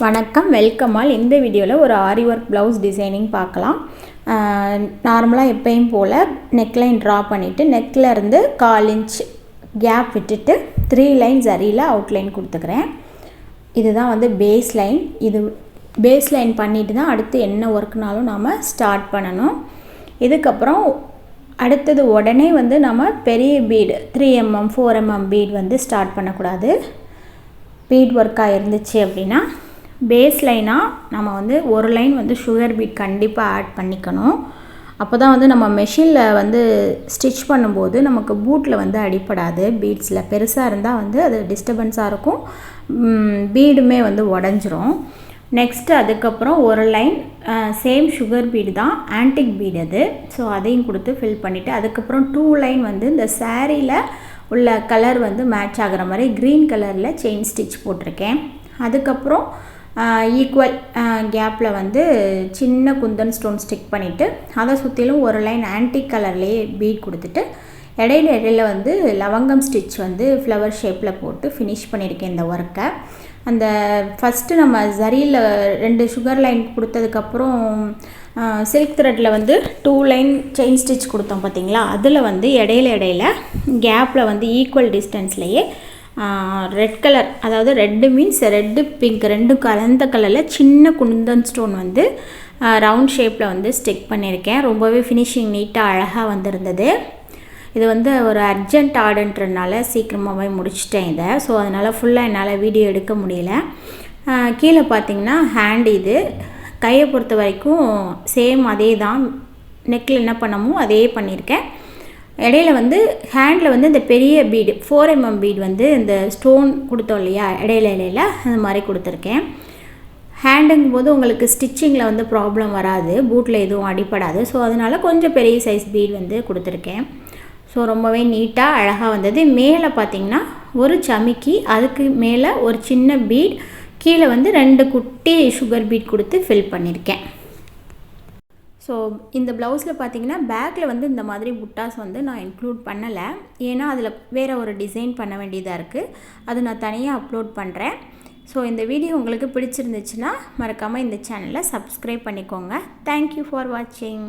வணக்கம், welcome all. இந்த வீடியோவில் ஒரு ஆரி ஒர்க் ப்ளவுஸ் டிசைனிங் பார்க்கலாம். நார்மலாக எப்பயும் போல் நெக்லைன் ட்ரா பண்ணிவிட்டு நெக்கில் இருந்து 1/4 இன்ச் கேப் விட்டுட்டு 3 லைன்ஸ் அரியில் அவுட்லைன் கொடுத்துக்கிறேன். இதுதான் வந்து பேஸ் லைன். இது பேஸ் லைன் பண்ணிவிட்டு தான் அடுத்து என்ன ஒர்க்னாலும் நாம் ஸ்டார்ட் பண்ணணும். இதுக்கப்புறம் அடுத்தது உடனே வந்து நம்ம பெரிய பீடு 3mm 4mm பீட் வந்து ஸ்டார்ட் பண்ணக்கூடாது. பீட் ஒர்க்காக இருந்துச்சு அப்படின்னா பேஸ் லைனாக நம்ம வந்து ஒரு லைன் வந்து சுகர் பீட் கண்டிப்பாக ஆட் பண்ணிக்கணும். அப்போ தான் வந்து நம்ம மெஷினில் வந்து ஸ்டிச் பண்ணும்போது நமக்கு பூட்டில் வந்து அடிப்படாது. பீட்ஸில் பெருசாக இருந்தால் வந்து அது டிஸ்டர்பன்ஸாக இருக்கும், பீடுமே வந்து உடஞ்சிரும். நெக்ஸ்ட்டு அதுக்கப்புறம் ஒரு லைன் சேம் சுகர் பீடு தான், ஆன்டிக் பீடு அது. ஸோ அதையும் கொடுத்து ஃபில் பண்ணிவிட்டு அதுக்கப்புறம் 2 லைன் வந்து இந்த சாரியில் உள்ள கலர் வந்து மேட்ச் ஆகிற மாதிரி க்ரீன் கலரில் செயின் ஸ்டிச் போட்டிருக்கேன். அதுக்கப்புறம் ஈக்குவல் கேப்பில் வந்து சின்ன குந்தன் ஸ்டோன் ஸ்டிக் பண்ணிவிட்டு அதை சுற்றிலும் ஒரு லைன் ஆன்டிக் கலர்லேயே பீட் கொடுத்துட்டு இடையில வந்து லவங்கம் ஸ்டிச் வந்து ஃப்ளவர் ஷேப்பில் போட்டு ஃபினிஷ் பண்ணியிருக்கேன் இந்த ஒர்க்கை. அந்த ஃபஸ்ட்டு நம்ம ஜரியில் 2 சுகர் லைன் கொடுத்ததுக்கப்புறம் சில்க் த்ரெட்டில் வந்து 2 லைன் செயின் ஸ்டிச் கொடுத்தோம் பார்த்திங்களா, அதில் வந்து இடையில கேப்பில் வந்து ஈக்குவல் டிஸ்டன்ஸ்லேயே ரெட் கலர், அதாவது ரெட்டு மீன்ஸ் ரெட்டு பிங்க் ரெண்டும் கலந்த கலரில் சின்ன குந்தன் ஸ்டோன் வந்து ரவுண்ட் ஷேப்பில் வந்து ஸ்டிக் பண்ணியிருக்கேன். ரொம்பவே ஃபினிஷிங் நீட்டாக அழகாக வந்திருந்தது. இது வந்து ஒரு அர்ஜென்ட் ஆர்டர்ன்றனால சீக்கிரமாகவே முடிச்சிட்டேன் இதை. ஸோ அதனால் ஃபுல்லாக என்னால் வீடியோ எடுக்க முடியல. கீழே பார்த்திங்கன்னா ஹேண்ட், இது கையை பொறுத்த வரைக்கும் சேம் அதே தான், நெக்கில் என்ன பண்ணமோ அதே பண்ணியிருக்கேன். இடையில வந்து ஹேண்டில் வந்து இந்த பெரிய பீடு 4mm பீடு வந்து இந்த ஸ்டோன் கொடுத்தோம் இல்லையா, இடையில அந்த மாதிரி கொடுத்துருக்கேன். ஹேண்டுங்கும் போது உங்களுக்கு ஸ்டிச்சிங்கில் வந்து ப்ராப்ளம் வராது, பூட்டில் எதுவும் அடிப்படாது. ஸோ அதனால் கொஞ்சம் பெரிய சைஸ் பீடு வந்து கொடுத்துருக்கேன். ஸோ ரொம்பவே நீட்டாக அழகாக வந்தது. மேலே பார்த்திங்கன்னா ஒரு சமிக்கி, அதுக்கு மேலே ஒரு சின்ன பீட், கீழே வந்து 2 குட்டி சுகர் பீட் கொடுத்து ஃபில் பண்ணியிருக்கேன். ஸோ இந்த ப்ளவுஸில் பார்த்திங்கன்னா பேக்கில் வந்து இந்த மாதிரி புட்டாஸ் வந்து நான் இன்க்ளூட் பண்ணலை, ஏன்னா அதில் வேறு ஒரு டிசைன் பண்ண வேண்டியதாக இருக்குது. அது நான் தனியாக அப்லோட் பண்ணுறேன். ஸோ இந்த வீடியோ உங்களுக்கு பிடிச்சிருந்துச்சுன்னா மறக்காமல் இந்த சேனலை சப்ஸ்கிரைப் பண்ணிக்கோங்க. தேங்க்யூ ஃபார் வாட்சிங்.